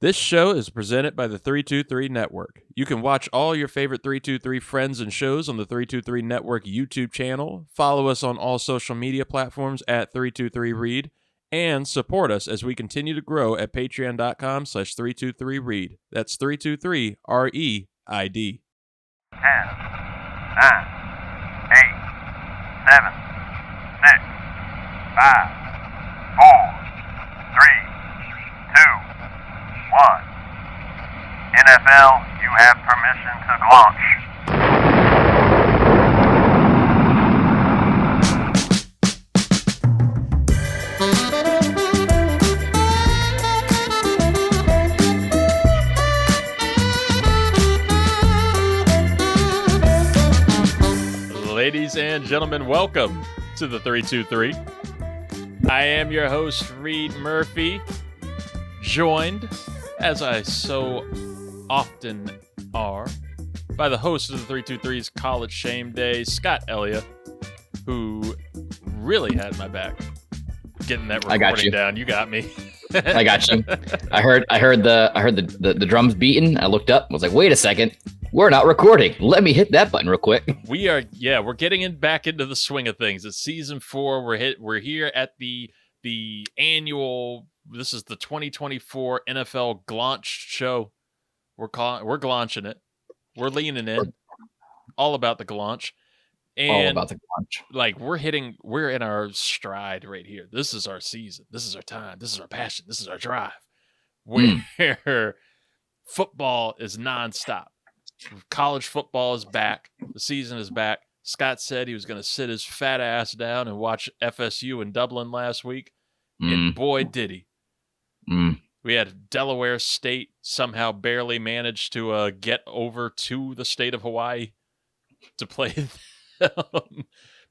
This show is presented by the 323 Network. You can watch all your favorite 323 friends and shows on the 323 Network YouTube channel, follow us on all social media platforms at 323Reid, and support us as we continue to grow at patreon.com/323Reid. That's 323REID. 10, 9, 8, 7, 6, 5, 4, 3, 2, 1. NFL, you have permission to launch. Ladies and gentlemen, welcome to the 323. I am your host, Reid Murphy, joined, as I so often are, by the host of the 323's College Shame Day, Scott Ellia, who really had my back getting that recording down. You got me. I got you. I heard the drums beating. I looked up. I was like, wait a second. We're not recording. Let me hit that button real quick. We're getting back into the swing of things. It's season 4. We're here at the annual. This is the 2024 NFL Glaunch show. We're glaunching it. We're leaning in. All about the Glaunch. And all about the Glaunch. Like we're in our stride right here. This is our season. This is our time. This is our passion. This is our drive. Where football is nonstop. College football is back. The season is back. Scott said he was going to sit his fat ass down and watch FSU in Dublin last week. And boy, did he. We had Delaware State somehow barely managed to get over to the state of Hawaii to play them.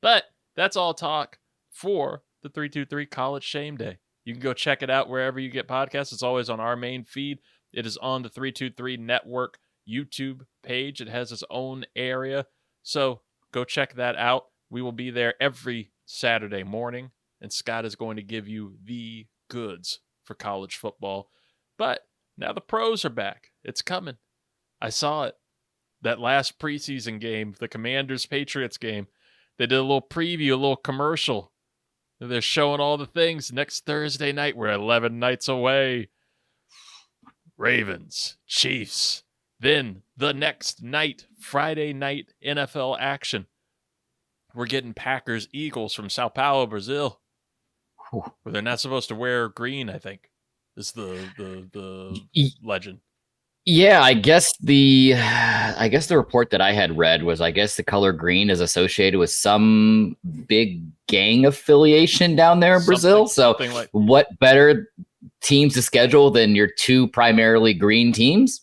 But that's all talk for the 323 College Shame Day. You can go check it out wherever you get podcasts. It's always on our main feed. It is on the 323 Network YouTube page. It has its own area. So go check that out. We will be there every Saturday morning, and Scott is going to give you the goods for college football. But now the pros are back. It's coming. I saw it. That last preseason game, the Commanders-Patriots game, they did a little preview, a little commercial. They're showing all the things. Next Thursday night, we're 11 nights away. Ravens, Chiefs. Then the next night, Friday night NFL action. We're getting Packers Eagles from Sao Paulo, Brazil. Where they're not supposed to wear green, I think, is the legend. Yeah, I guess the report that I had read was the color green is associated with some big gang affiliation down there in Brazil. So what better teams to schedule than your two primarily green teams?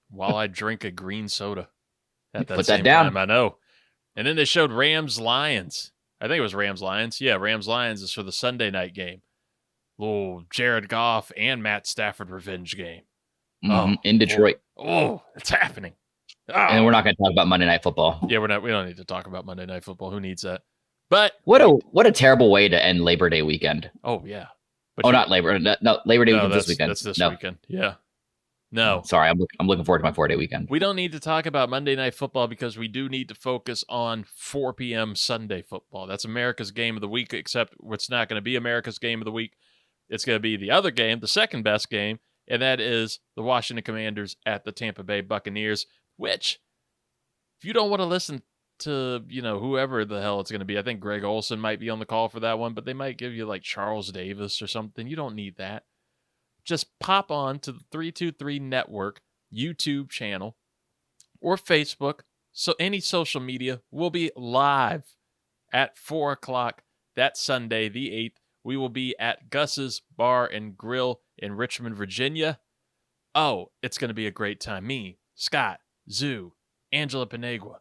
While I drink a green soda. Put that down. Time, I know. And then they showed Rams-Lions. I think it was Rams-Lions. Yeah, Rams-Lions is for the Sunday night game. Little Jared Goff and Matt Stafford revenge game. In Detroit. It's happening. And we're not going to talk about Monday Night Football. Yeah, we don't need to talk about Monday Night Football. Who needs that? But what a terrible way to end Labor Day weekend. Oh yeah. But not Labor. No, Labor Day weekend this weekend. That's this weekend. Yeah. No. Sorry, I'm looking forward to my 4-day weekend. We don't need to talk about Monday Night Football because we do need to focus on 4 p.m. Sunday football. That's America's game of the week, except it's not going to be America's game of the week. It's going to be the other game, the second best game, and that is the Washington Commanders at the Tampa Bay Buccaneers, which, if you don't want to listen to, whoever the hell it's going to be, I think Greg Olsen might be on the call for that one, but they might give you like Charles Davis or something. You don't need that. Just pop on to the 323 Network YouTube channel or Facebook. So any social media will be live at 4 o'clock that Sunday, the 8th. We will be at Gus's Bar and Grill in Richmond, Virginia. Oh, it's going to be a great time. Me, Scott, Zoo, Angela Panegua,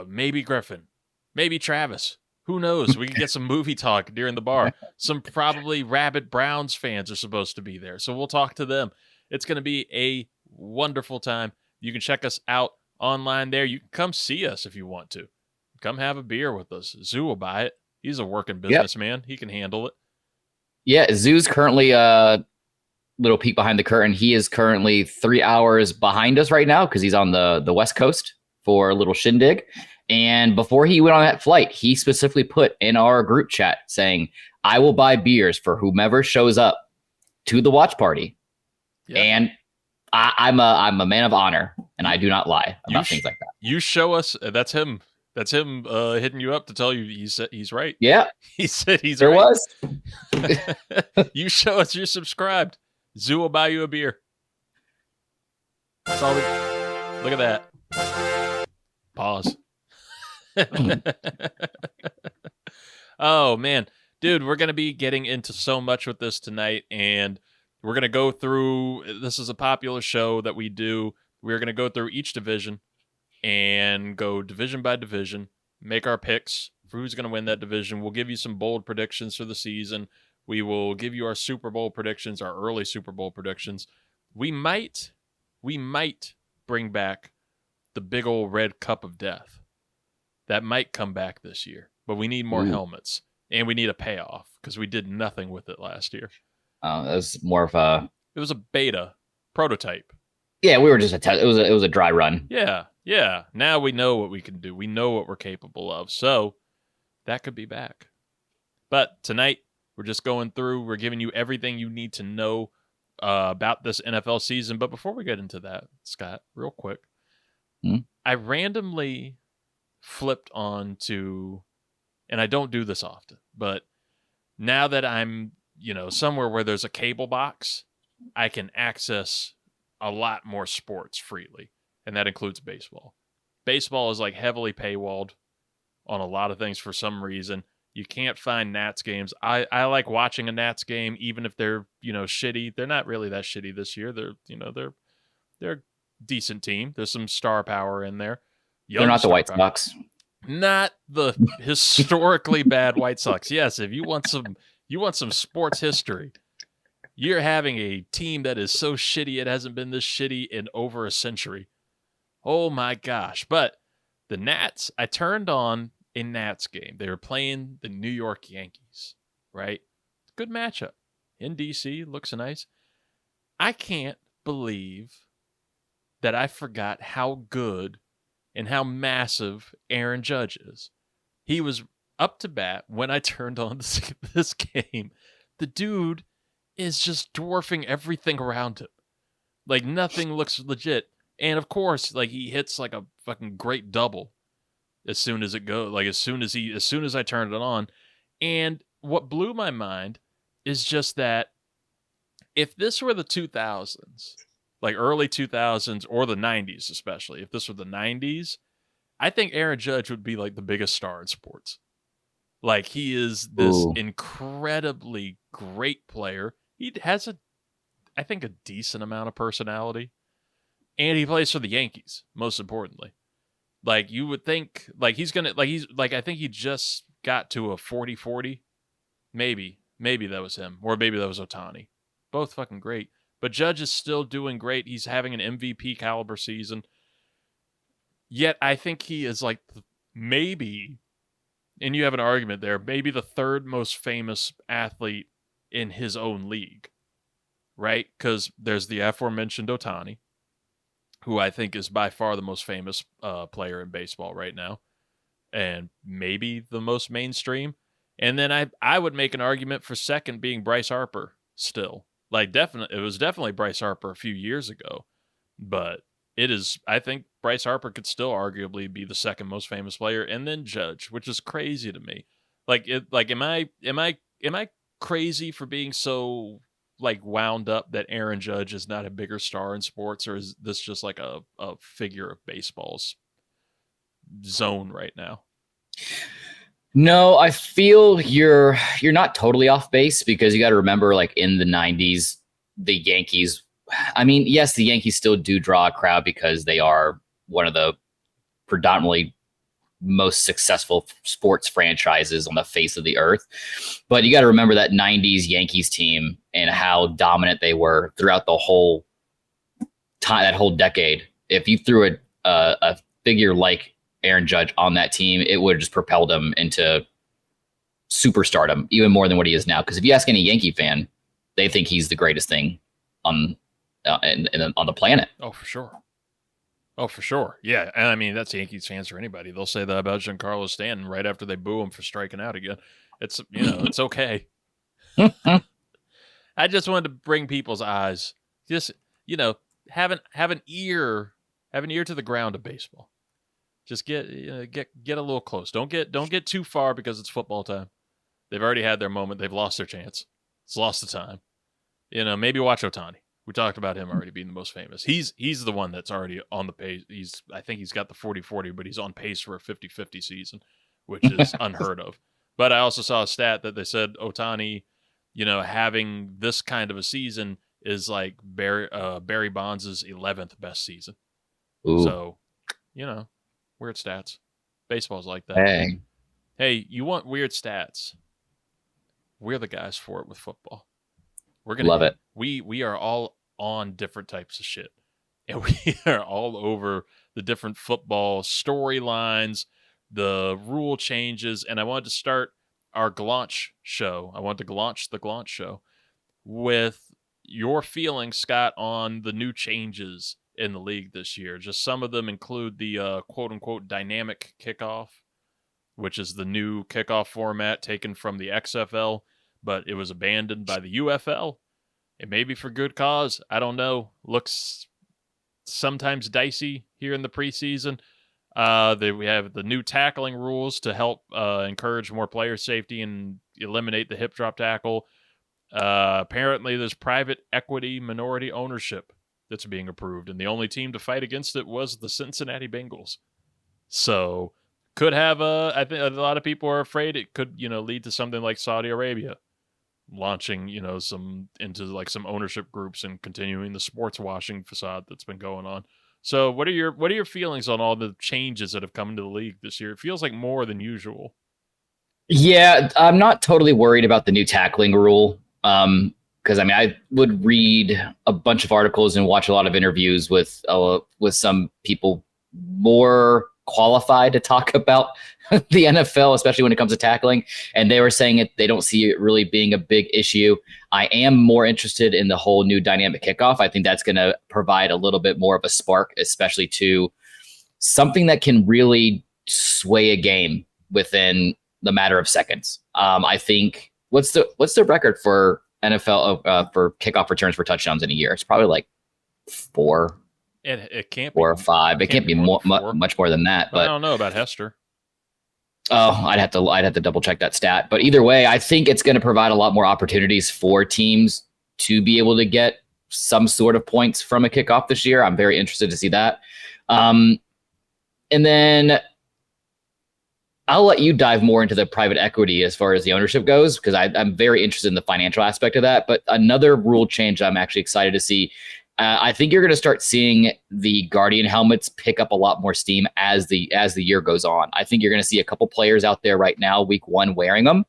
maybe Griffin, maybe Travis. Who knows? We can get some movie talk during the bar. Some probably rabid Browns fans are supposed to be there, so we'll talk to them. It's going to be a wonderful time. You can check us out online there. You can come see us if you want to. Come have a beer with us. Zoo will buy it. He's a working businessman. He can handle it. Yeah, Zoo's currently little peek behind the curtain. He is currently 3 hours behind us right now because he's on the West Coast for a little shindig. And before he went on that flight, he specifically put in our group chat saying, I will buy beers for whomever shows up to the watch party. Yeah. And I'm a man of honor, and I do not lie about things like that. You show us. That's him. That's him hitting you up to tell you he's right. Yeah. He said he's there right. There was. You show us you're subscribed. Zoo will buy you a beer. That's all look at that. Pause. Oh, man. Dude, we're going to be getting into so much with this tonight, and we're going to go through, this is a popular show that we do. We're going to go through each division and go division by division, make our picks for who's going to win that division. We'll give you some bold predictions for the season. We will give you our Super Bowl predictions, our early Super Bowl predictions. We might bring back the big old red cup of death. That might come back this year, but we need more helmets, and we need a payoff because we did nothing with it last year. That was more of a... It was a beta prototype. Yeah, we were just it was a dry run. Yeah. Now we know what we can do. We know what we're capable of. So that could be back. But tonight, we're just going through. We're giving you everything you need to know about this NFL season. But before we get into that, Scott, real quick, I randomly flipped on to, and I don't do this often, but now that I'm, somewhere where there's a cable box, I can access a lot more sports freely, and that includes baseball. Baseball is like heavily paywalled on a lot of things for some reason. You can't find Nats games. I like watching a Nats game, even if they're, shitty. They're not really that shitty this year. They're a decent team. There's some star power in there. They're not the White Sox. Not the historically bad White Sox. Yes, if you want some sports history, you're having a team that is so shitty it hasn't been this shitty in over a century. Oh my gosh. But the Nats, I turned on a Nats game. They were playing the New York Yankees, right? Good matchup. In DC, looks nice. I can't believe that I forgot how good and how massive Aaron Judge is. He was up to bat when I turned on this game. The dude is just dwarfing everything around him. Like, nothing looks legit. And of course, like, he hits like a fucking great double as soon as it goes. Like, as soon as I turned it on. And what blew my mind is just that if this were the 2000s, like early 2000s or the 90s especially, if this were the 90s, I think Aaron Judge would be like the biggest star in sports. Like, he is this incredibly great player. He has I think a decent amount of personality. And he plays for the Yankees, most importantly. Like, you would think, I think he just got to a 40-40. Maybe that was him. Or maybe that was Ohtani. Both fucking great. But Judge is still doing great. He's having an MVP caliber season. Yet I think he is like maybe, and you have an argument there, maybe the third most famous athlete in his own league, right? Because there's the aforementioned Ohtani, who I think is by far the most famous player in baseball right now, and maybe the most mainstream. And then I would make an argument for second being Bryce Harper still. Like, it was definitely Bryce Harper a few years ago, but I think Bryce Harper could still arguably be the second most famous player, and then Judge, which is crazy to me. Am I crazy for being so like wound up that Aaron Judge is not a bigger star in sports, or is this just like a figure of baseball's zone right now? No, I feel you're not totally off base, because you got to remember, like, in the 90s, the Yankees, I mean, yes, the Yankees still do draw a crowd because they are one of the predominantly most successful sports franchises on the face of the earth. But you got to remember that 90s Yankees team and how dominant they were throughout the whole time, that whole decade. If you threw a figure like Aaron Judge on that team, it would have just propelled him into superstardom, even more than what he is now. Because if you ask any Yankee fan, they think he's the greatest thing on on the planet. Oh, for sure. Oh, for sure. Yeah, and I mean that's Yankees fans or anybody. They'll say that about Giancarlo Stanton right after they boo him for striking out again. It's it's okay. I just wanted to bring people's eyes. Just have an ear to the ground of baseball. Just get a little close. Don't get too far because it's football time. They've already had their moment. They've lost their chance. It's lost the time. Maybe watch Ohtani. We talked about him already being the most famous. He's the one that's already on the pace. I think he's got the 40-40, but he's on pace for a 50-50 season, which is unheard of. But I also saw a stat that they said Ohtani, having this kind of a season is like Barry Bonds' 11th best season. Ooh. So, weird stats. Baseball's like that. Hey, you want weird stats? We're the guys for it with football. We're gonna love it. We are all on different types of shit, and we are all over the different football storylines, the rule changes, and I wanted to start our Glaunch show. I want to Glaunch the Glaunch show with your feelings, Scott, on the new changes in the league this year. Just some of them include the quote-unquote dynamic kickoff, which is the new kickoff format taken from the XFL, but it was abandoned by the UFL. It may be for good cause. I don't know. Looks sometimes dicey here in the preseason. We have the new tackling rules to help encourage more player safety and eliminate the hip drop tackle. Apparently, there's private equity minority ownership that's being approved, and the only team to fight against it was the Cincinnati Bengals. So, could have I think a lot of people are afraid it could, lead to something like Saudi Arabia launching, some ownership groups and continuing the sports washing facade that's been going on. So, what are your feelings on all the changes that have come into the league this year? It feels like more than usual. Yeah, I'm not totally worried about the new tackling rule. Because I would read a bunch of articles and watch a lot of interviews with some people more qualified to talk about the NFL, especially when it comes to tackling. And they were saying they don't see it really being a big issue. I am more interested in the whole new dynamic kickoff. I think that's going to provide a little bit more of a spark, especially to something that can really sway a game within the matter of seconds. I think what's the record for NFL for kickoff returns for touchdowns in a year? It's probably like 4. It can't be 4 or 5. It can't be much more than that. But I don't know about Hester. Oh, I'd have to double check that stat. But either way, I think it's going to provide a lot more opportunities for teams to be able to get some sort of points from a kickoff this year. I'm very interested to see that. And then I'll let you dive more into the private equity as far as the ownership goes, because I'm very interested in the financial aspect of that. But another rule change I'm actually excited to see. I think you're going to start seeing the Guardian helmets pick up a lot more steam as the year goes on. I think you're going to see a couple players out there right now, week 1, wearing them,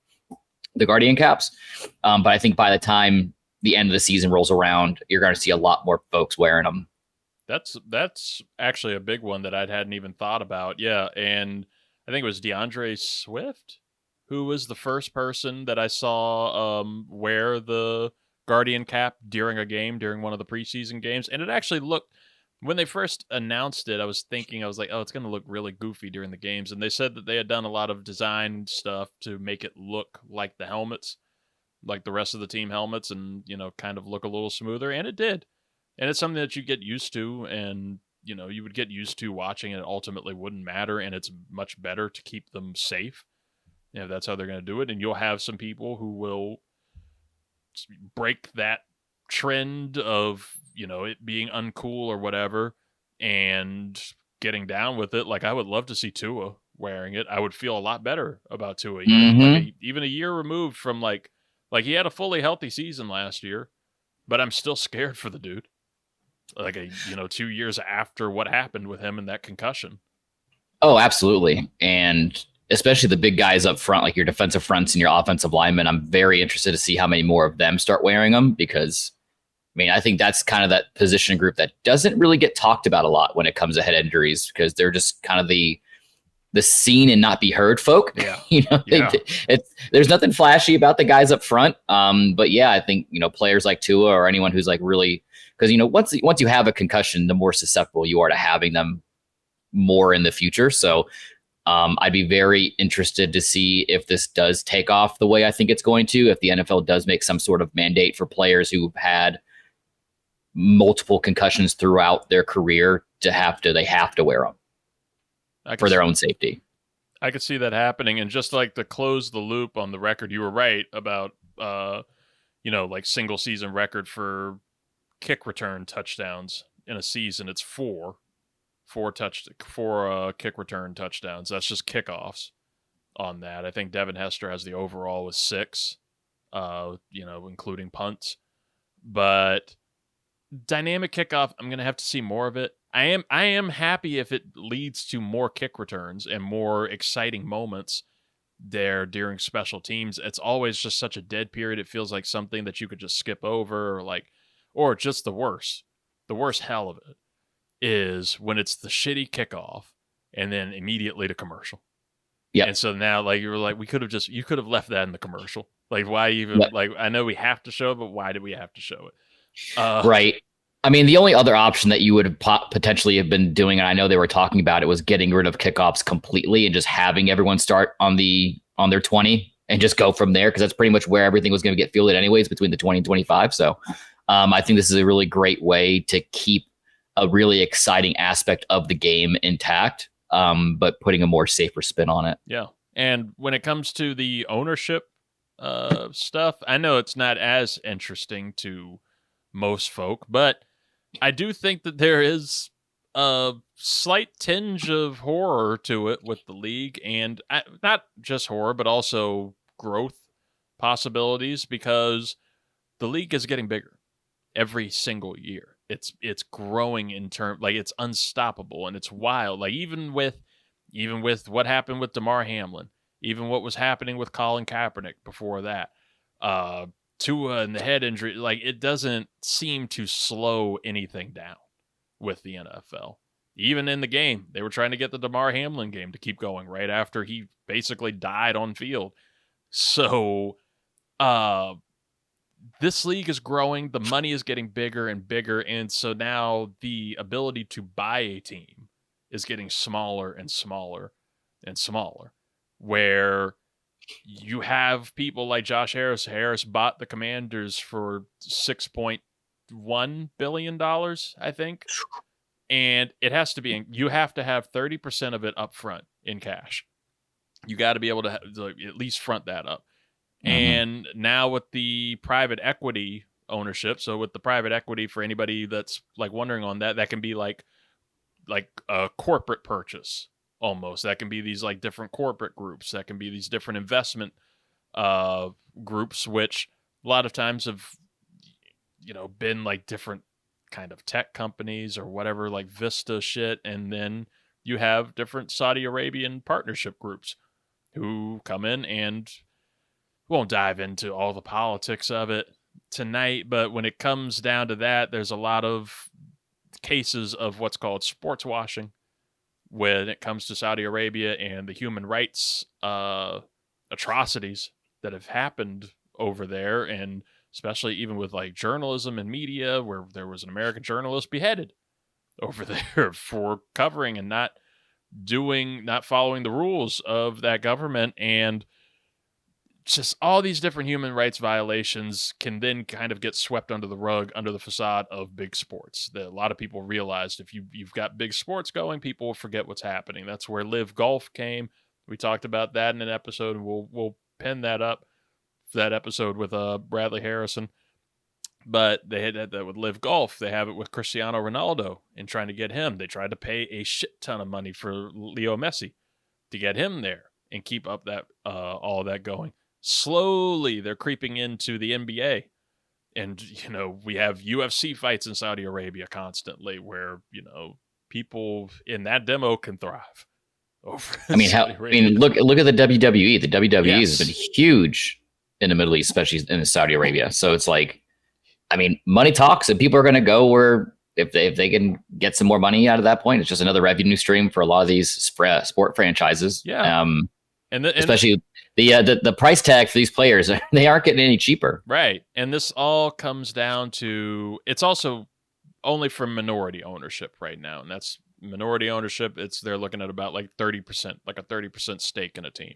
the Guardian caps. But I think by the time the end of the season rolls around, you're going to see a lot more folks wearing them. That's actually a big one that I hadn't even thought about. Yeah, and I think it was DeAndre Swift who was the first person that I saw wear the Guardian cap during a game, during one of the preseason games. And it actually looked, when they first announced it, I was like, oh, it's going to look really goofy during the games. And they said that they had done a lot of design stuff to make it look like the helmets, like the rest of the team helmets, and, kind of look a little smoother. And it did. And it's something that you get used to, and, you would get used to watching, and it ultimately wouldn't matter. And it's much better to keep them safe. That's how they're going to do it. And you'll have some people who will break that trend of, it being uncool or whatever and getting down with it. Like, I would love to see Tua wearing it. I would feel a lot better about Tua. Even a year removed from like he had a fully healthy season last year, but I'm still scared for the dude. 2 years after what happened with him and that concussion. Oh, absolutely. And especially the big guys up front, like your defensive fronts and your offensive linemen, I'm very interested to see how many more of them start wearing them, because, I think that's kind of that position group that doesn't really get talked about a lot when it comes to head injuries, because they're just kind of the the seen and not be heard folk. Yeah. There's nothing flashy about the guys up front. But yeah, I think, players like Tua or anyone who's like really, because, once you have a concussion, the more susceptible you are to having them more in the future. So I'd be very interested to see if this does take off the way I think it's going to, if the NFL does make some sort of mandate for players who've had multiple concussions throughout their career they have to wear them for their own safety. I could see that happening. And just like to close the loop on the record, you were right about, like single season record for kick return touchdowns in a season. It's four kick return touchdowns. That's just kickoffs on that. I think Devin Hester has the overall with 6, including punts. But dynamic kickoff, I'm going to have to see more of it. I am happy if it leads to more kick returns and more exciting moments there during special teams. It's always just such a dead period. It feels like something that you could just skip over, or just the worst hell of it is when it's the shitty kickoff and then immediately to commercial. Yeah. And so now, you're like, you could have left that in the commercial. Why even, I know we have to show it, but why did we have to show it? Right. I mean, the only other option that you would have potentially have been doing, and I know they were talking about it, was getting rid of kickoffs completely and just having everyone start on their 20 and just go from there. Cause that's pretty much where everything was going to get fielded anyways, between the 20 and 25. So I think this is a really great way to keep a really exciting aspect of the game intact, but putting a more safer spin on it. Yeah. And when it comes to the ownership stuff, I know it's not as interesting to most folk, but I do think that there is a slight tinge of horror to it with the league, and not just horror, but also growth possibilities, because the league is getting bigger every single year. It's growing in terms, it's unstoppable and it's wild. Even with what happened with Damar Hamlin, even what was happening with Colin Kaepernick before that, Tua and the head injury, it doesn't seem to slow anything down with the NFL. Even in the game, they were trying to get the Damar Hamlin game to keep going right after he basically died on field. So, this league is growing. The money is getting bigger and bigger. And so now the ability to buy a team is getting smaller and smaller and smaller, where you have people like Josh Harris. Harris bought the Commanders for $6.1 billion, I think. And it has to be, you have to have 30% of it up front in cash. You got to be able to at least front that up. And now with the private equity ownership, so with the private equity, for anybody that's wondering on that, that can be like a corporate purchase almost. That can be these different corporate groups. That can be these different investment groups, which a lot of times have, been different kind of tech companies or whatever, Vista shit. And then you have different Saudi Arabian partnership groups who come in, and won't dive into all the politics of it tonight, but when it comes down to that, there's a lot of cases of what's called sports washing when it comes to Saudi Arabia and the human rights atrocities that have happened over there, and especially even with journalism and media, where there was an American journalist beheaded over there for covering and not following the rules of that government. And just all these different human rights violations can then kind of get swept under the rug, under the facade of big sports. That a lot of people realized if you've got big sports going, people will forget what's happening. That's where Live Golf came. We talked about that in an episode, and we'll pin that up, that episode with Bradley Harrison. But they had that with Live Golf. They have it with Cristiano Ronaldo and trying to get him. They tried to pay a shit ton of money for Leo Messi to get him there and keep up that all of that going. Slowly, they're creeping into the NBA. And, we have UFC fights in Saudi Arabia constantly where, people in that demo can thrive. Look at the WWE. The WWE has been huge in the Middle East, especially in Saudi Arabia. So it's money talks, and people are going to go where if they can get some more money out of that point, it's just another revenue stream for a lot of these sport franchises. Yeah. And especially the price tag for these players, they aren't getting any cheaper. Right. And this all comes down to, it's also only from minority ownership right now. And that's minority ownership. They're looking at about like 30%, like a 30% stake in a team,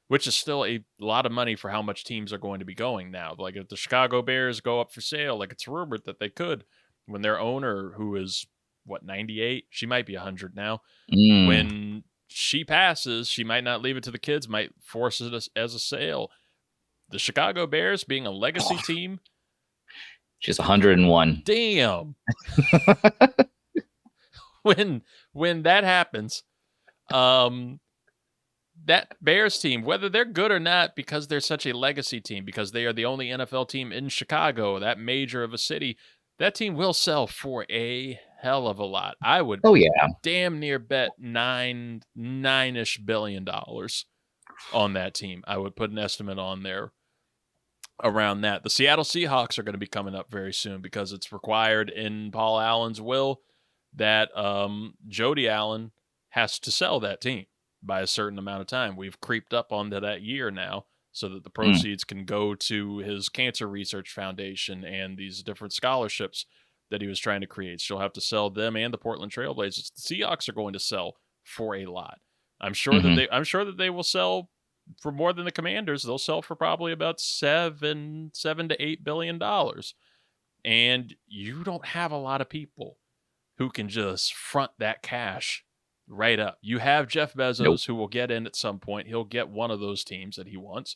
which is still a lot of money for how much teams are going to be going now. Like if the Chicago Bears go up for sale, like it's rumored that they could, when their owner, who is 98, she might be 100 now. When she passes, she might not leave it to the kids, might force it as a sale. The Chicago Bears being a legacy team. She's 101. Damn. when that happens, that Bears team, whether they're good or not, because they're such a legacy team, because they are the only NFL team in Chicago, that major of a city, that team will sell for a hell of a lot. I would damn near bet $9-ish billion on that team. I would put an estimate on there around that. The Seattle Seahawks are going to be coming up very soon because it's required in Paul Allen's will that Jody Allen has to sell that team by a certain amount of time. We've creeped up onto that year now so that the proceeds can go to his cancer research foundation and these different scholarships that he was trying to create. She'll have to sell them and the Portland Trailblazers. The Seahawks are going to sell for a lot. I'm sure that they will sell for more than the Commanders. They'll sell for probably about $7 to $8 billion. And you don't have a lot of people who can just front that cash right up. You have Jeff Bezos, who will get in at some point. He'll get one of those teams that he wants.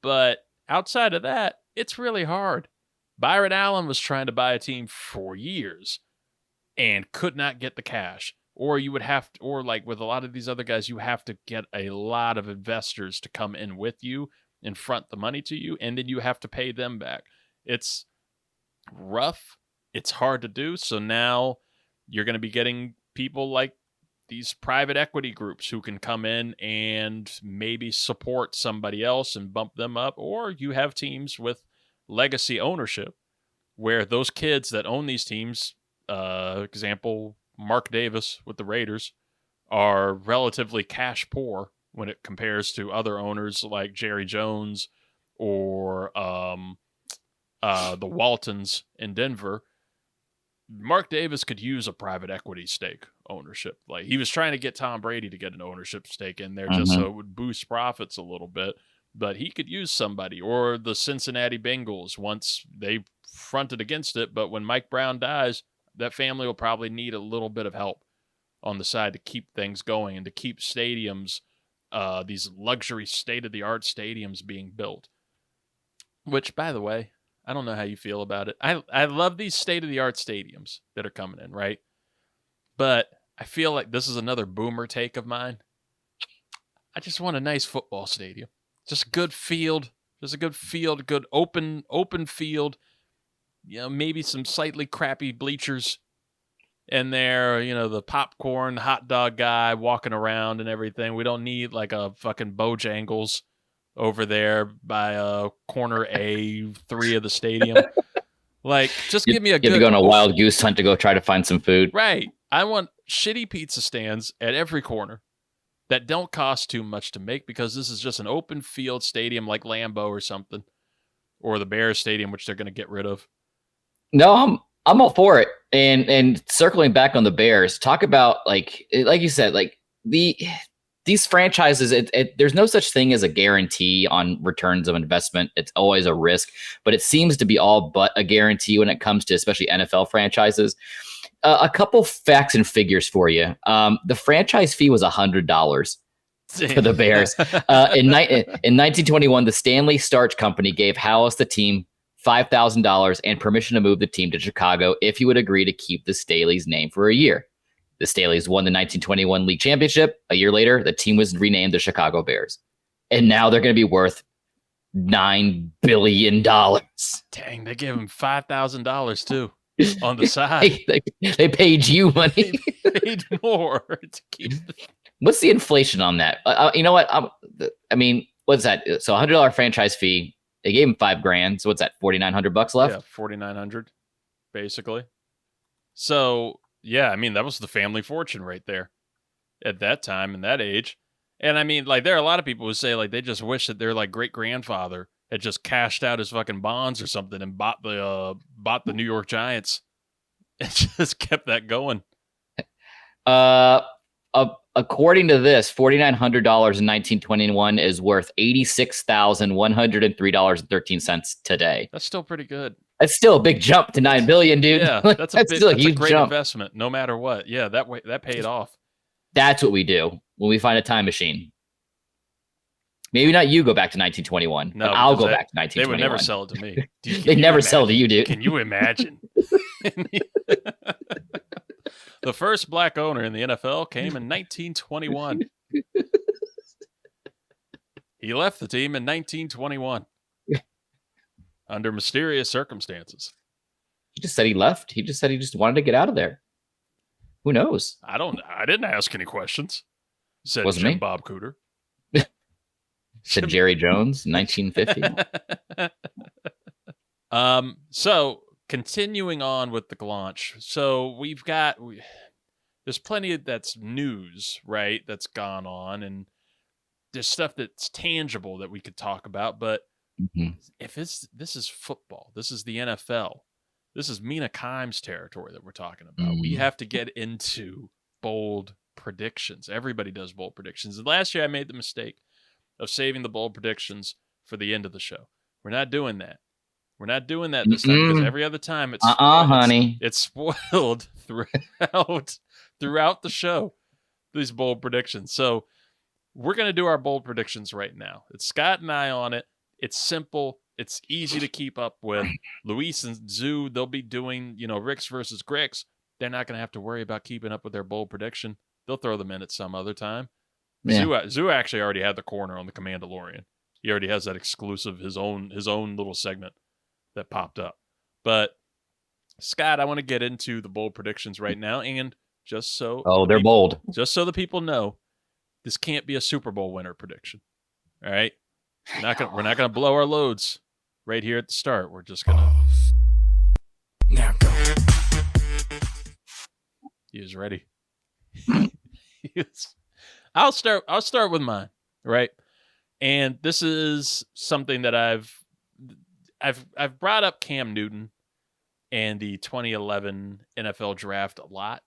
But outside of that, it's really hard. Byron Allen was trying to buy a team for years and could not get the cash. Or you would have to, or like with a lot of these other guys, you have to get a lot of investors to come in with you and front the money to you, and then you have to pay them back. It's rough. It's hard to do. So now you're going to be getting people like these private equity groups who can come in and maybe support somebody else and bump them up. Or you have teams with legacy ownership where those kids that own these teams, example, Mark Davis with the Raiders, are relatively cash poor when it compares to other owners like Jerry Jones or the Waltons in Denver. Mark Davis could use a private equity stake ownership. Like he was trying to get Tom Brady to get an ownership stake in there just so it would boost profits a little bit. But he could use somebody, or the Cincinnati Bengals once they fronted against it. But when Mike Brown dies, that family will probably need a little bit of help on the side to keep things going and to keep stadiums, these luxury state-of-the-art stadiums being built. Which, by the way, I don't know how you feel about it. I love these state-of-the-art stadiums that are coming in, right? But I feel like this is another boomer take of mine. I just want a nice football stadium. Just a good field. Just a good field, good open field. You know, maybe some slightly crappy bleachers in there. You know, the popcorn hot dog guy walking around and everything. We don't need like a fucking Bojangles over there by corner A3 of the stadium. Like, just give me a good... You have to go on a wild goose hunt to go try to find some food. Right. I want shitty pizza stands at every corner that don't cost too much to make, because this is just an open field stadium like Lambeau or something, or the Bears stadium, which they're going to get rid of. No, I'm all for it. And circling back on the Bears, talk about like you said, like these franchises, there's no such thing as a guarantee on returns of investment. It's always a risk, but it seems to be all but a guarantee when it comes to especially NFL franchises. A couple facts and figures for you. The franchise fee was $100 for the Bears. In 1921, the Stanley Starch Company gave Hallis, the team, $5,000 and permission to move the team to Chicago if he would agree to keep the Staleys name for a year. The Staleys won the 1921 league championship. A year later, the team was renamed the Chicago Bears. And now they're going to be worth $9 billion. Dang, they gave him $5,000 too on the side. They paid you money. They paid more to keep What's the inflation on that? You know what? I mean, what's that? So $100 franchise fee. They gave him $5,000. So what's that? $4,900 left? Yeah, $4,900, basically. So, yeah, I mean, that was the family fortune right there at that time and that age. And I mean, like, there are a lot of people who say, like, they just wish that their, like, great-grandfather had just cashed out his fucking bonds or something and bought the New York Giants and just kept that going. According to this, $4,900 in 1921 is worth $86,103.13 today. That's still pretty good. That's still a big jump to $9 billion, dude. Yeah, that's still a huge great jump. investment, no matter what. Yeah, that paid off. That's what we do when we find a time machine. Maybe not you go back to 1921, but I'll go back to 1921. They would never sell it to me. They never sell to you, dude. Can you imagine? The first black owner in the NFL came in 1921. He left the team in 1921 under mysterious circumstances. He just said he left. He just said he just wanted to get out of there. Who knows? I didn't ask any questions. Said Wasn't Jim me. Bob Cooter. Said Jerry Jones, 1950. So continuing on with the Glaunch. So there's plenty that's news, right? That's gone on, and there's stuff that's tangible that we could talk about. But if this is football, this is the NFL, this is Mina Kimes territory that we're talking about. We have to get into bold predictions. Everybody does bold predictions. And last year I made the mistake of saving the bold predictions for the end of the show. We're not doing that. We're not doing that this time because every other time it's honey. It's spoiled throughout the show, these bold predictions. So we're going to do our bold predictions right now. It's Scott and I on it. It's simple. It's easy to keep up with. Luis and Zoo, they'll be doing, Ricks versus Gricks. They're not going to have to worry about keeping up with their bold prediction. They'll throw them in at some other time. Yeah. Zoo actually already had the corner on the Commandalorian. He already has that exclusive, his own little segment that popped up. But Scott, I want to get into the bold predictions right now, and just so they're bold. Just so the people know, this can't be a Super Bowl winner prediction. All right, we're not gonna blow our loads right here at the start. We're just gonna. Now go. He is ready. I'll start with mine, right? And this is something that I've brought up Cam Newton and the 2011 NFL draft a lot,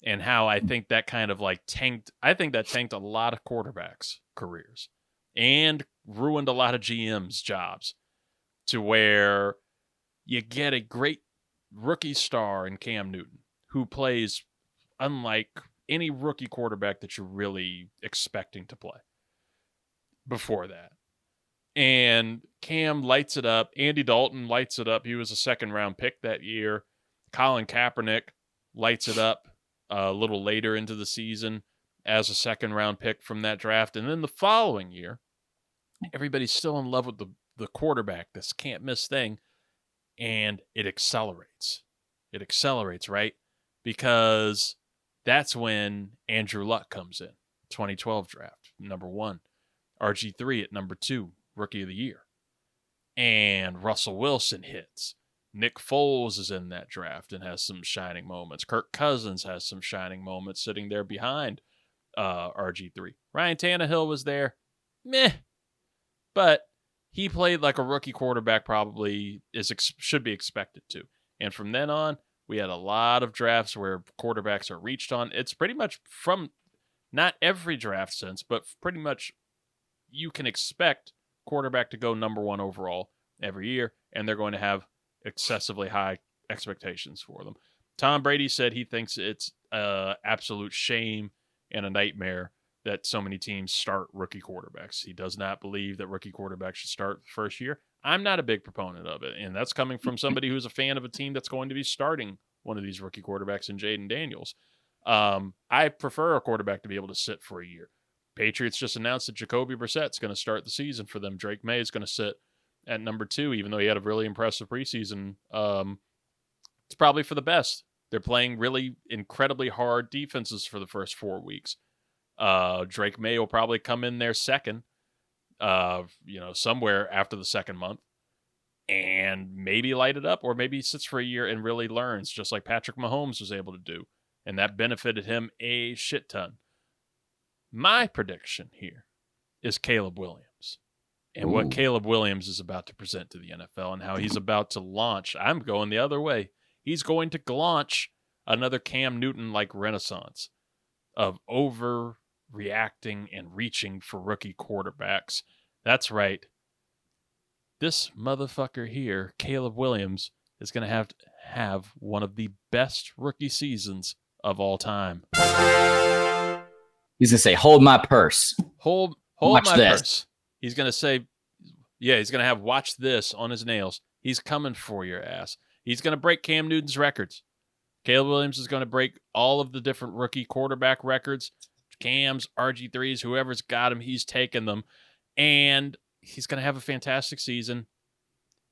and how I think that kind of tanked. I think that tanked a lot of quarterbacks' careers and ruined a lot of GMs' jobs, to where you get a great rookie star in Cam Newton who plays unlike any rookie quarterback that you're really expecting to play before that. And Cam lights it up. Andy Dalton lights it up. He was a second-round pick that year. Colin Kaepernick lights it up a little later into the season as a second-round pick from that draft. And then the following year, everybody's still in love with the quarterback, this can't-miss thing, and it accelerates. It accelerates, right? Because that's when Andrew Luck comes in, 2012 draft, number 1. RG3 at number 2. Rookie of the year. And Russell Wilson hits. Nick Foles is in that draft and has some shining moments. Kirk Cousins has some shining moments sitting there behind RG3. Ryan Tannehill was there. Meh. But he played like a rookie quarterback probably should be expected to. And from then on, we had a lot of drafts where quarterbacks are reached on. It's pretty much from not every draft since, but pretty much you can expect quarterback to go number 1 overall every year, and they're going to have excessively high expectations for them. Tom Brady said he thinks it's an absolute shame and a nightmare that so many teams start rookie quarterbacks. He does not believe that rookie quarterbacks should start the first year. I'm not a big proponent of it, and that's coming from somebody who's a fan of a team that's going to be starting one of these rookie quarterbacks in Jaden Daniels. I prefer a quarterback to be able to sit for a year. Patriots just announced that Jacoby Brissett's going to start the season for them. Drake May is going to sit at number 2, even though he had a really impressive preseason. It's probably for the best. They're playing really incredibly hard defenses for the first 4 weeks. Drake May will probably come in there second, somewhere after the second month. and maybe light it up, or maybe he sits for a year and really learns, just like Patrick Mahomes was able to do. And that benefited him a shit ton. My prediction here is Caleb Williams and what Caleb Williams is about to present to the NFL and how he's about to launch. I'm going the other way. He's going to Glaunch another Cam Newton-like renaissance of overreacting and reaching for rookie quarterbacks. That's right. This motherfucker here, Caleb Williams, is going to have one of the best rookie seasons of all time. He's going to say, hold my purse. Hold my purse. He's going to say, he's going to have watch this on his nails. He's coming for your ass. He's going to break Cam Newton's records. Caleb Williams is going to break all of the different rookie quarterback records. Cams, RG3s, whoever's got him, he's taking them. And he's going to have a fantastic season.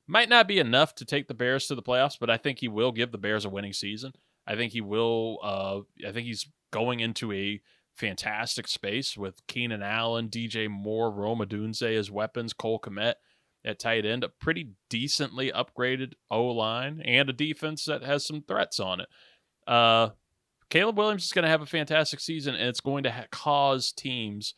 Might not be enough to take the Bears to the playoffs, but I think he will give the Bears a winning season. I think he will. I think he's going into a fantastic space with Keenan Allen, DJ Moore, Rome Odunze as weapons, Cole Kmet at tight end, a pretty decently upgraded O-line, and a defense that has some threats on it. Caleb Williams is going to have a fantastic season, and it's going to cause teams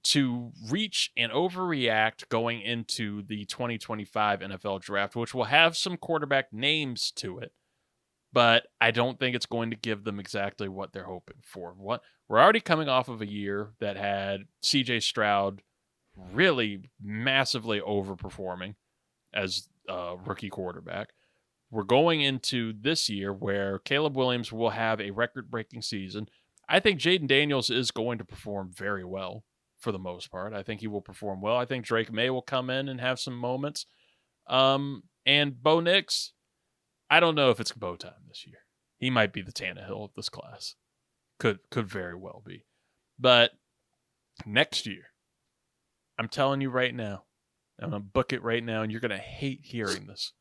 to reach and overreact going into the 2025 NFL draft, which will have some quarterback names to it. But I don't think it's going to give them exactly what they're hoping for. We're already coming off of a year that had C.J. Stroud really massively overperforming as a rookie quarterback. We're going into this year where Caleb Williams will have a record-breaking season. I think Jaden Daniels is going to perform very well for the most part. I think he will perform well. I think Drake May will come in and have some moments. And Bo Nix, I don't know if it's Bo time this year. He might be the Tannehill of this class. Could very well be. But next year, I'm telling you right now, I'm going to book it right now, and you're going to hate hearing this.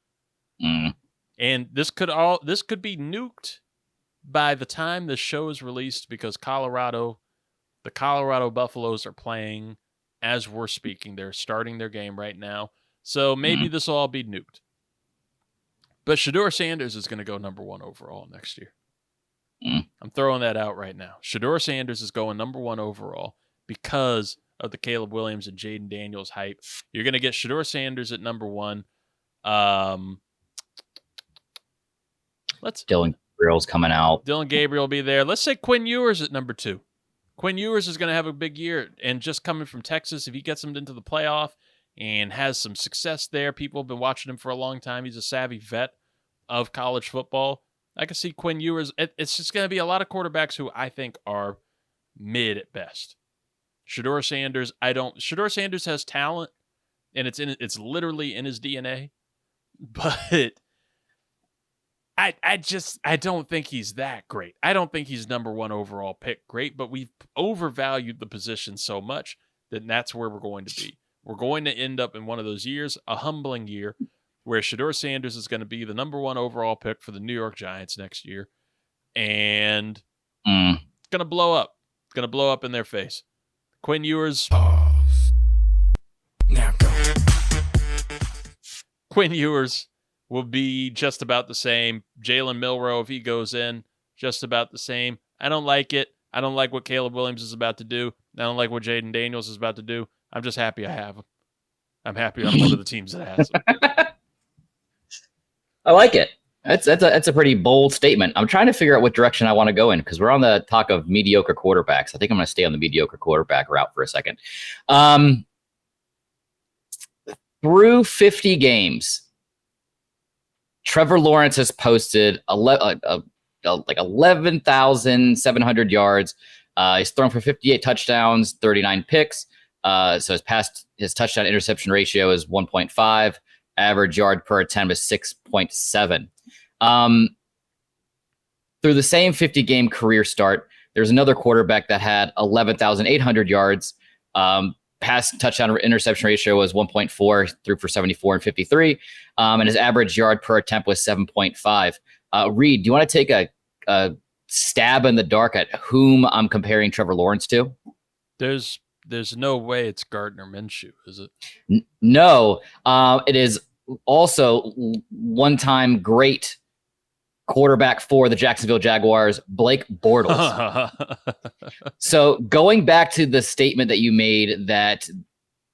And this could be nuked by the time this show is released, because the Colorado Buffaloes are playing as we're speaking. They're starting their game right now. So maybe this will all be nuked. But Shedeur Sanders is going to go number 1 overall next year. I'm throwing that out right now. Shedeur Sanders is going number 1 overall because of the Caleb Williams and Jaden Daniels hype. You're going to get Shedeur Sanders at number 1. Dylan Gabriel's coming out. Dylan Gabriel will be there. Let's say Quinn Ewers at number 2. Quinn Ewers is going to have a big year, and just coming from Texas, if he gets them into the playoff and has some success there, people have been watching him for a long time. He's a savvy vet of college football. I can see Quinn Ewers. It's just going to be a lot of quarterbacks who I think are mid at best. Shedeur Sanders, Shedeur Sanders has talent, and it's literally in his DNA, but I don't think he's that great. I don't think he's number 1 overall pick great, but we've overvalued the position so much that that's where we're going to be. We're going to end up in one of those years, a humbling year, where Shedeur Sanders is going to be the number 1 overall pick for the New York Giants next year, and it's going to blow up. It's going to blow up in their face. Quinn Ewers. Pause. Now go. Quinn Ewers will be just about the same. Jalen Milroe, if he goes in, just about the same. I don't like it. I don't like what Caleb Williams is about to do. I don't like what Jaden Daniels is about to do. I'm just happy I have him. I'm happy I'm one of the teams that has him. I like it. That's a pretty bold statement. I'm trying to figure out what direction I want to go in, because we're on the talk of mediocre quarterbacks. I think I'm going to stay on the mediocre quarterback route for a second. Through 50 games, Trevor Lawrence has posted 11,700 yards. He's thrown for 58 touchdowns, 39 picks. So his touchdown interception ratio is 1.5. Average yard per attempt is 6.7. Through the same 50-game career start, there's another quarterback that had 11,800 yards. Pass touchdown interception ratio was 1.4, threw for 74 and 53. And his average yard per attempt was 7.5. Reid, do you want to take a stab in the dark at whom I'm comparing Trevor Lawrence to? There's there's no way it's Gardner Minshew, is it? No. It is also one-time great quarterback for the Jacksonville Jaguars, Blake Bortles. So going back to the statement that you made that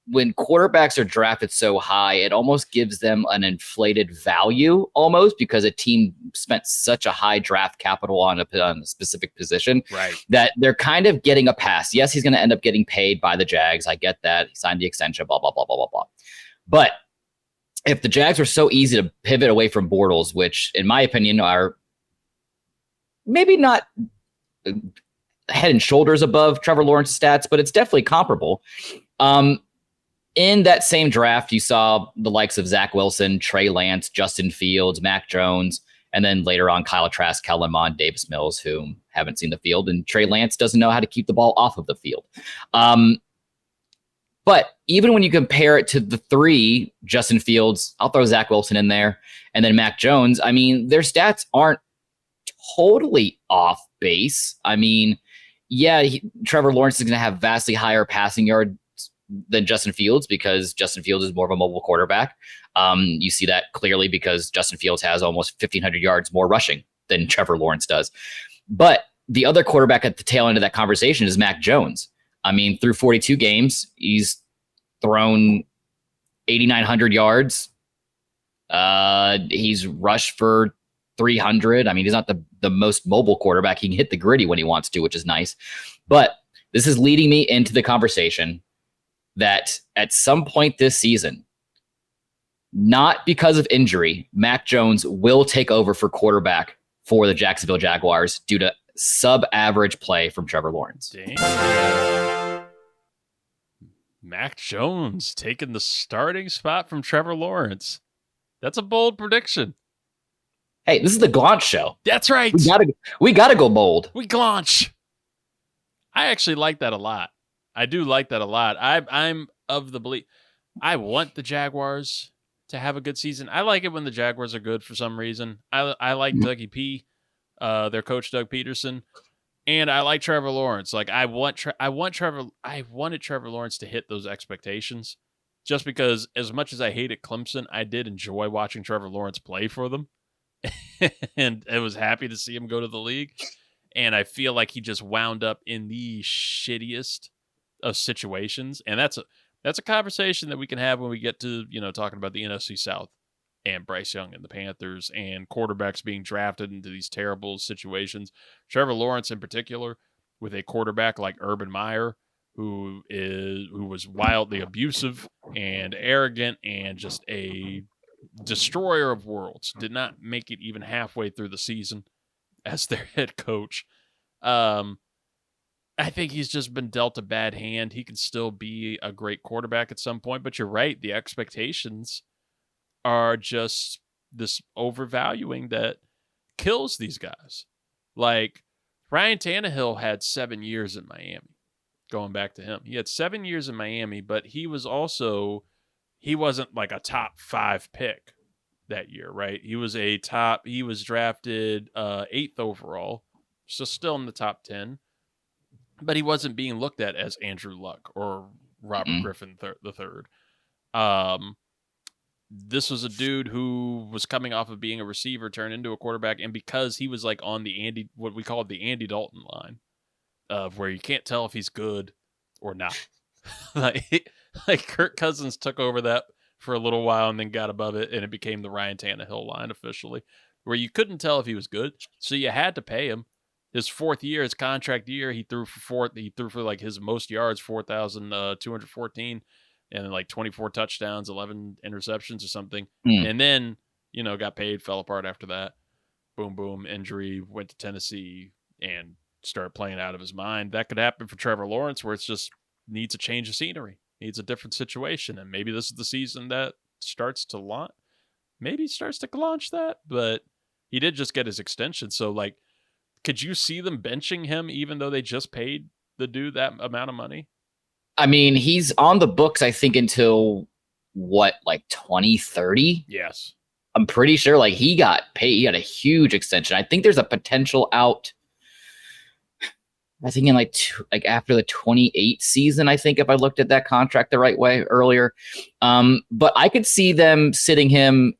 when quarterbacks are drafted so high, it almost gives them an inflated value almost because a team spent such a high draft capital on a specific position, right, that they're kind of getting a pass. Yes, he's going to end up getting paid by the Jags. I get that. He signed the extension, blah, blah, blah, blah, blah, blah. But if the Jags were so easy to pivot away from Bortles, which in my opinion are maybe not head and shoulders above Trevor Lawrence's stats, but it's definitely comparable. In that same draft, you saw the likes of Zach Wilson, Trey Lance, Justin Fields, Mac Jones, and then later on Kyle Trask, Kellen Mond, Davis Mills, who haven't seen the field, and Trey Lance doesn't know how to keep the ball off of the field. But even when you compare it to the three, Justin Fields, I'll throw Zach Wilson in there, and then Mac Jones, I mean, their stats aren't totally off base. I mean, yeah, Trevor Lawrence is going to have vastly higher passing yards than Justin Fields because Justin Fields is more of a mobile quarterback. You see that clearly because Justin Fields has almost 1,500 yards more rushing than Trevor Lawrence does. But the other quarterback at the tail end of that conversation is Mac Jones. I mean, through 42 games, he's thrown 8,900 yards. He's rushed for 300. I mean, he's not the most mobile quarterback. He can hit the gritty when he wants to, which is nice. But this is leading me into the conversation that at some point this season, not because of injury, Mac Jones will take over for quarterback for the Jacksonville Jaguars due to sub-average play from Trevor Lawrence. Dang. Mac Jones taking the starting spot from Trevor Lawrence. That's a bold prediction. Hey, this is the Glaunch show. That's right. We gotta go bold. We Glaunch. I actually like that a lot. I do like that a lot. I'm of the belief. I want the Jaguars to have a good season. I like it when the Jaguars are good for some reason. I like Dougie P, their coach Doug Peterson, and I like Trevor Lawrence. Like I wanted Trevor Lawrence to hit those expectations, just because as much as I hated Clemson, I did enjoy watching Trevor Lawrence play for them, and I was happy to see him go to the league. And I feel like he just wound up in the shittiest of situations, and that's a conversation that we can have when we get to talking about the NFC South and Bryce Young and the Panthers and quarterbacks being drafted into these terrible situations. Trevor Lawrence in particular, with a quarterback like Urban Meyer, who was wildly abusive and arrogant and just a destroyer of worlds, did not make it even halfway through the season as their head coach. I think he's just been dealt a bad hand. He can still be a great quarterback at some point, but you're right. The expectations are just this overvaluing that kills these guys. Like Ryan Tannehill had 7 years in Miami. Going back to him, he had 7 years in Miami, but he wasn't like a top 5 pick that year, right? He was drafted 8th overall, so still in the top 10. But he wasn't being looked at as Andrew Luck or Robert Griffin III. This was a dude who was coming off of being a receiver, turned into a quarterback, and because he was like on the what we call the Andy Dalton line, of where you can't tell if he's good or not. like Kirk Cousins took over that for a little while and then got above it, and it became the Ryan Tannehill line officially, where you couldn't tell if he was good, so you had to pay him. His 4th year, his contract year, he threw for like his most yards, 4,214, and like 24 touchdowns, 11 interceptions or something. And then, got paid, fell apart after that. Boom, boom, injury, went to Tennessee and started playing out of his mind. That could happen for Trevor Lawrence, where it's just needs a change of scenery, needs a different situation. And maybe this is the season that starts to launch. Maybe he starts to launch that, but he did just get his extension. So like, could you see them benching him even though they just paid the dude that amount of money? I mean, he's on the books, I think, until what, like 2030? Yes. I'm pretty sure like he got paid. He got a huge extension. I think there's a potential out I think in like after the 28 season, I think if I looked at that contract the right way earlier. But I could see them sitting him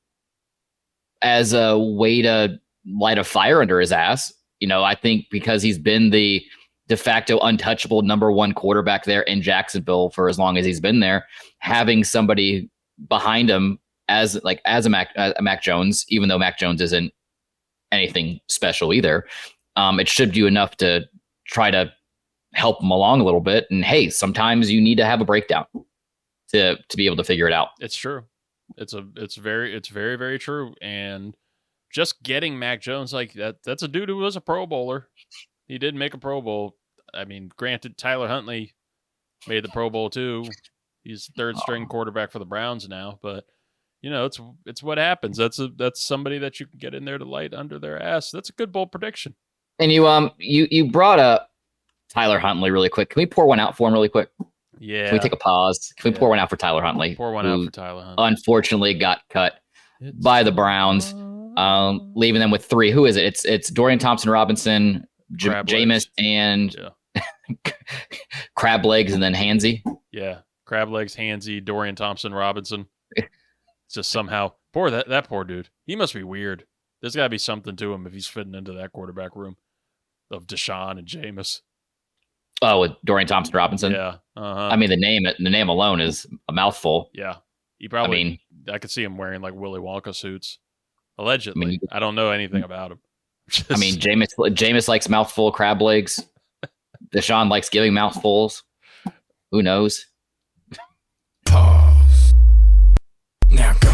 as a way to light a fire under his ass. I think because he's been the de facto untouchable number one quarterback there in Jacksonville for as long as he's been there, having somebody behind him as a Mac Jones, even though Mac Jones isn't anything special either, it should do enough to try to help him along a little bit. And hey, sometimes you need to have a breakdown to be able to figure it out. It's true. It's very, very true. And just getting Mac Jones like that's a dude who was a Pro Bowler. He did make a Pro Bowl. I mean, granted, Tyler Huntley made the Pro Bowl too. He's third string quarterback for the Browns now, but it's what happens. That's somebody that you can get in there to light under their ass. That's a good bold prediction. And you brought up Tyler Huntley really quick. Can we pour one out for him really quick? Yeah. Can we take a pause? Can we pour one out for Tyler Huntley? Pour one out for Tyler Huntley. Unfortunately got cut by the Browns, leaving them with 3. Who is it? It's Dorian Thompson-Robinson, Jameis, and Crab Legs, and then Hansy. Yeah. Crab Legs, Hansy, Dorian Thompson-Robinson. It's just somehow that poor dude. He must be weird. There's got to be something to him if he's fitting into that quarterback room of Deshaun and Jameis. Oh, with Dorian Thompson-Robinson? Yeah. Uh-huh. I mean, the name alone is a mouthful. Yeah. He probably, I could see him wearing like Willy Wonka suits. Allegedly. I don't know anything about him. Jameis likes mouthful crab legs. Deshaun likes giving mouthfuls. Who knows? Pause. Now go.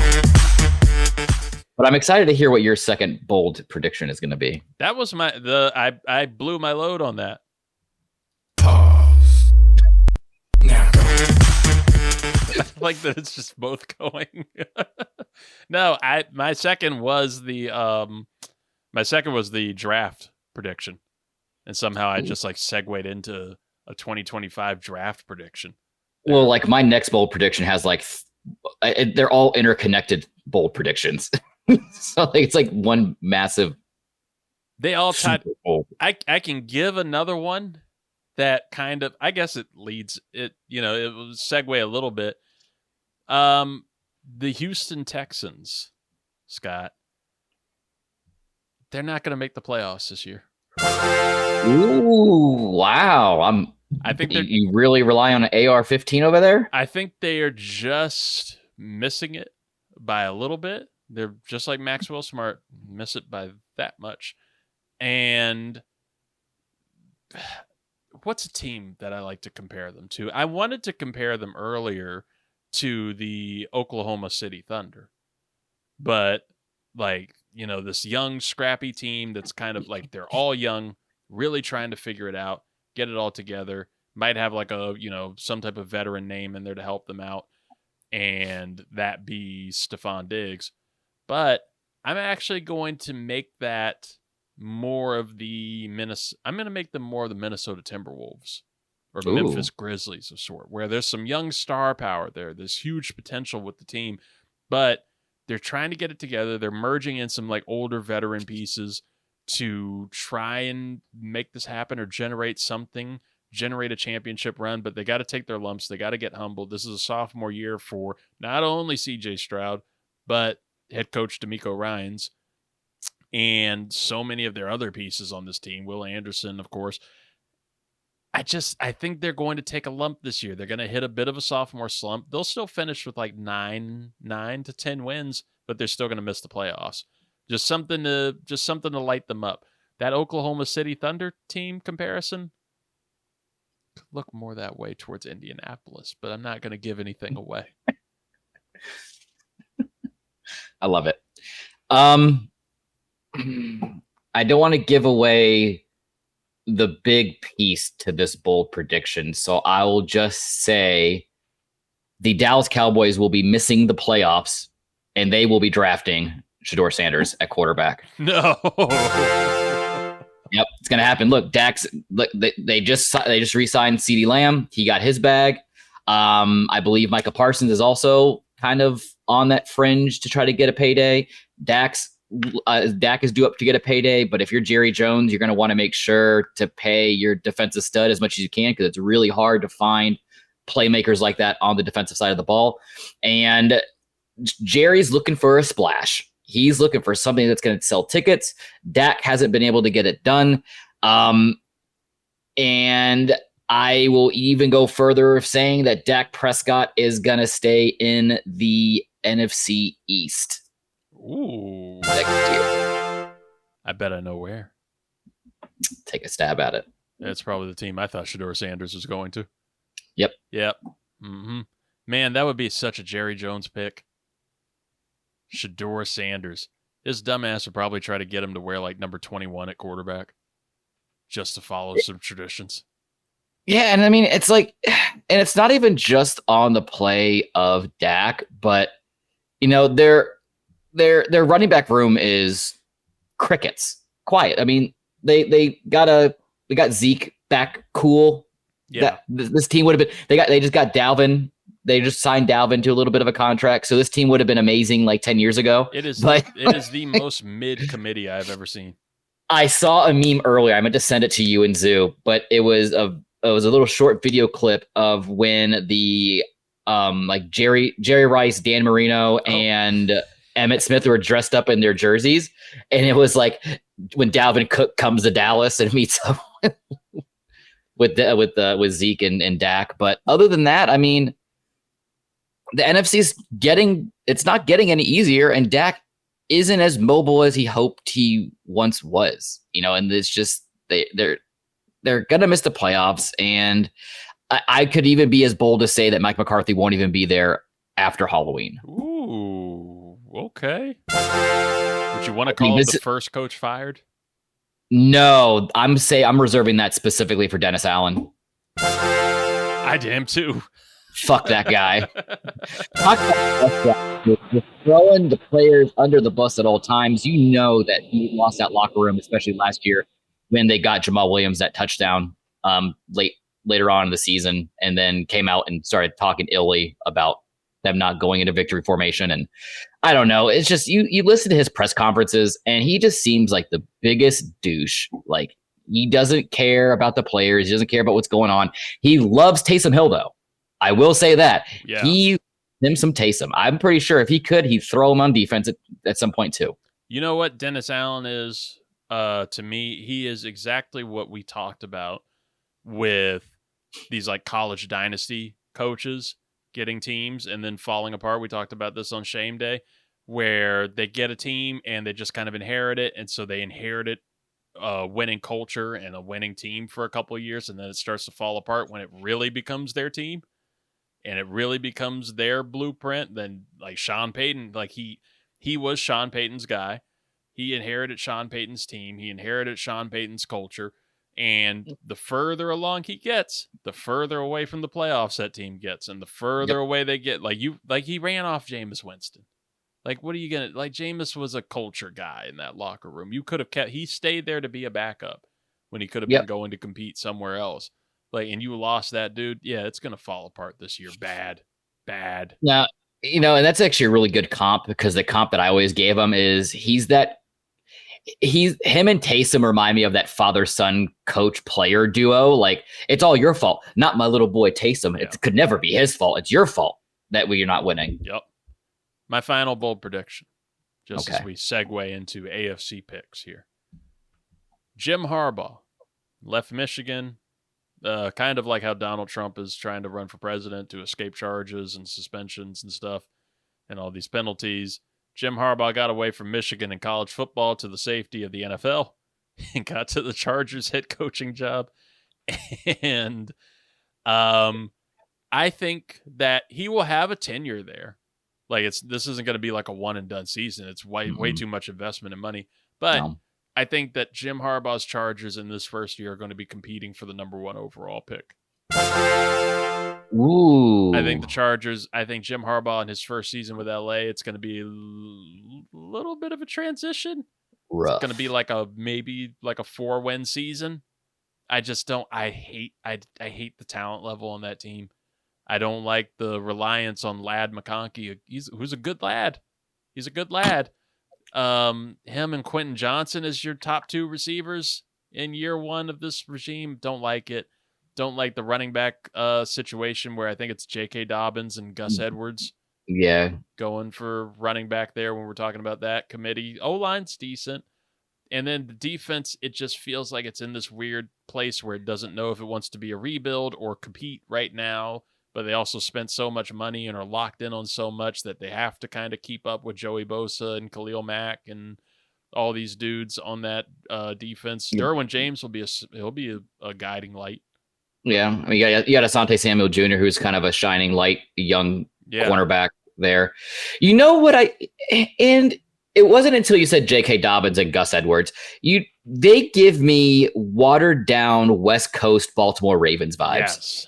But I'm excited to hear what your second bold prediction is going to be. That was I blew my load on that. Pause. Now go. I like that it's just both going. No, my second was the draft prediction. And somehow I just segued into a 2025 draft prediction. Well, my next bold prediction has they're all interconnected bold predictions. So it's one massive. They all tied. I can give another one that kind of, I guess it leads it. It will segue a little bit. The Houston Texans, Scott. They're not going to make the playoffs this year. Ooh, wow! I think you really rely on an AR-15 over there. I think they are just missing it by a little bit. They're just like Maxwell Smart, miss it by that much. And what's a team that I like to compare them to? I wanted to compare them earlier to the Oklahoma City Thunder. But this young, scrappy team that's kind of they're all young, really trying to figure it out, get it all together. Might have some type of veteran name in there to help them out. And that be Stephon Diggs. But I'm actually going to make that more of the I'm going to make them more of the Minnesota Timberwolves or Memphis Grizzlies of sort, where there's some young star power there. There's huge potential with the team, but they're trying to get it together. They're merging in some older veteran pieces to try and make this happen or generate a championship run, but they got to take their lumps. They got to get humbled. This is a sophomore year for not only CJ Stroud, but head coach D'Amico Ryans and so many of their other pieces on this team. Will Anderson, of course. I think they're going to take a lump this year. They're going to hit a bit of a sophomore slump. They'll still finish with 9 to 10 wins, but they're still going to miss the playoffs. Just something to light them up. That Oklahoma City Thunder team comparison could look more that way towards Indianapolis, but I'm not going to give anything away. I love it. I don't want to give away the big piece to this bold prediction, so I will just say the Dallas Cowboys will be missing the playoffs, and they will be drafting Shedeur Sanders at quarterback. No. Yep, it's gonna happen. Look, Dax. Look, they just re-signed CeeDee Lamb. He got his bag. I believe Micah Parsons is also kind of on that fringe to try to get a payday. Dax Dak is due up to get a payday, but if you're Jerry Jones, you're going to want to make sure to pay your defensive stud as much as you can because it's really hard to find playmakers like that on the defensive side of the ball. And Jerry's looking for a splash. He's looking for something that's going to sell tickets. Dak hasn't been able to get it done. And I will even go further of saying that Dak Prescott is going to stay in the NFC East. Ooh. Next year. I bet I know where. Take a stab at it. It's probably the team I thought Shedeur Sanders was going to. Yep. Mm-hmm. Man, that would be such a Jerry Jones pick. Shedeur Sanders. His dumbass would probably try to get him to wear like number 21 at quarterback just to follow some traditions. Yeah, and I mean, it's like, and it's not even just on the play of Dak, but, you know, their running back room is crickets. Quiet. I mean, they got Zeke back cool. Yeah. This team would have been, they just got Dalvin. They just signed Dalvin to a little bit of a contract. So this team would have been amazing like 10 years ago. It is the most mid committee I've ever seen. I saw a meme earlier. I meant to send it to you and Zoo, but it was a little short video clip of when the like Jerry Rice, Dan Marino, and Emmitt Smith were dressed up in their jerseys, and it was like when Dalvin Cook comes to Dallas and meets up with Zeke and Dak. But other than that, I mean, the NFC's it's not getting any easier, and Dak isn't as mobile as he hoped he once was. You know, and it's just they're gonna miss the playoffs, and I could even be as bold to say that Mike McCarthy won't even be there after Halloween. Ooh, okay. Would you want to call it the first coach fired? No, I'm reserving that specifically for Dennis Allen. I damn too. Fuck that guy. Just throwing the players under the bus at all times. You know that he lost that locker room, especially last year when they got Jamal Williams that touchdown later on in the season, and then came out and started talking illy about them not going into victory formation. And I don't know. It's just you listen to his press conferences, and he just seems like the biggest douche. Like, he doesn't care about the players. He doesn't care about what's going on. He loves Taysom Hill, though. I will say that. Yeah. Him some Taysom. I'm pretty sure if he could, he'd throw him on defense at some point too. You know what Dennis Allen is? To me, he is exactly what we talked about with these like college dynasty coaches getting teams and then falling apart. We talked about this on Shame Day, where they get a team and they just kind of inherit it. And so they inherited a winning culture and a winning team for a couple of years, and then it starts to fall apart when it really becomes their team and it really becomes their blueprint. Then like Sean Payton, like he was Sean Payton's guy. He inherited Sean Payton's team. He inherited Sean Payton's culture. And the further along he gets, the further away from the playoffs that team gets, and the further away they get. Like he ran off Jameis Winston. Like, what are you going to, like, Jameis was a culture guy in that locker room. You could have he stayed there to be a backup when he could have been going to compete somewhere else. Like, and you lost that dude. Yeah, it's going to fall apart this year. Bad. Now, you know, and that's actually a really good comp, because the comp that I always gave him is him and Taysom remind me of that father-son coach-player duo. Like, it's all your fault, not my little boy Taysom. It could never be his fault. It's your fault that we're not winning. Yep. My final bold prediction, just as we segue into AFC picks here. Jim Harbaugh left Michigan, kind of like how Donald Trump is trying to run for president to escape charges and suspensions and stuff and all these penalties. Jim Harbaugh got away from Michigan in college football to the safety of the NFL and got to the Chargers head coaching job. And I think that he will have a tenure there. Like, this isn't going to be like a one and done season. It's way too much investment and money. But I think that Jim Harbaugh's Chargers in this first year are going to be competing for the number 1 overall pick. Ooh. I think Jim Harbaugh in his first season with LA, it's going to be a little bit of a transition. Rough. It's going to be maybe a 4-win season. I just don't. I hate the talent level on that team. I don't like the reliance on Lad McConkey. Who's a good lad. He's a good lad. Him and Quentin Johnson as your top 2 receivers in year 1 of this regime. Don't like it. Don't like the running back situation where I think it's J.K. Dobbins and Gus Edwards. Yeah. Going for running back there when we're talking about that committee. O-line's decent. And then the defense, it just feels like it's in this weird place where it doesn't know if it wants to be a rebuild or compete right now. But they also spent so much money and are locked in on so much that they have to kind of keep up with Joey Bosa and Khalil Mack and all these dudes on that defense. Derwin James will be a guiding light. Yeah, I mean, you got Asante Samuel Jr., who's kind of a shining light, young cornerback there. You know what and it wasn't until you said J.K. Dobbins and Gus Edwards, they give me watered down West Coast Baltimore Ravens vibes. Yes,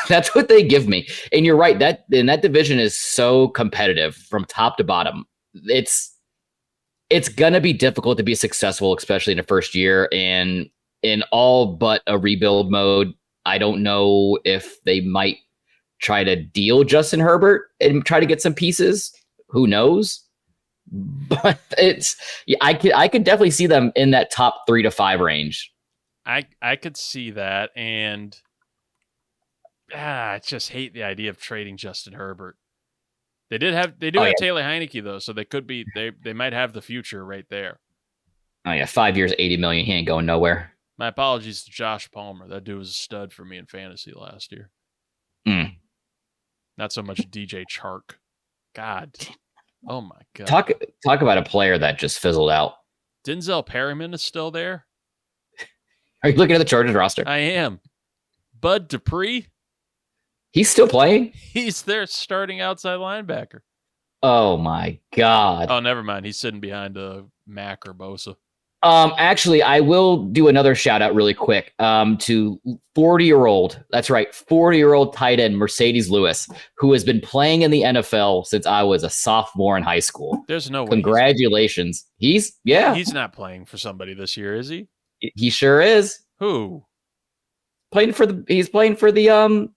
That's what they give me. And you're right, that division is so competitive from top to bottom. It's gonna be difficult to be successful, especially in the first year, and in all but a rebuild mode. I don't know if they might try to deal Justin Herbert and try to get some pieces. Who knows? But I could definitely see them in that top 3 to 5 range. I could see that, and I just hate the idea of trading Justin Herbert. They do have Taylor Heineke though, so they could be they might have the future right there. Oh yeah, 5 years, $80 million. He ain't going nowhere. My apologies to Josh Palmer. That dude was a stud for me in fantasy last year. Not so much DJ Chark. God. Oh my God. Talk about a player that just fizzled out. Denzel Perryman is still there. Are you looking at the Chargers roster? I am. Bud Dupree. He's still playing? He's their starting outside linebacker. Oh my God. Oh, never mind. He's sitting behind Mack or Bosa. Actually, I will do another shout out really quick to 40-year-old. That's right, 40-year-old tight end Mercedes Lewis, who has been playing in the NFL since I was a sophomore in high school. There's no way. Congratulations. He's not playing for somebody this year, is he? He sure is. Who? He's playing for the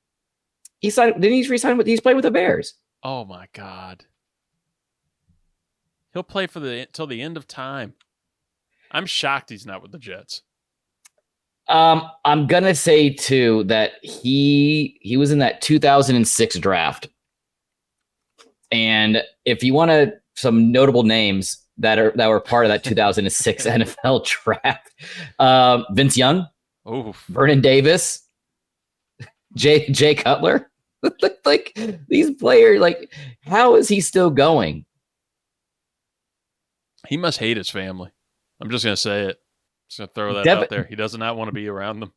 he signed. Didn't he resign with? He's playing with the Bears. Oh my God. He'll play for till the end of time. I'm shocked he's not with the Jets. I'm gonna say too that he was in that 2006 draft, and if you want some notable names that were part of that 2006 NFL draft, Vince Young, Vernon Davis, Jay Cutler, like these players, like how is he still going? He must hate his family. I'm just going to say it. Just going to throw that out there. He does not want to be around them.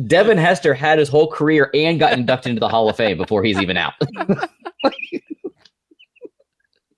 Devin Hester had his whole career and got inducted into the Hall of Fame before he's even out.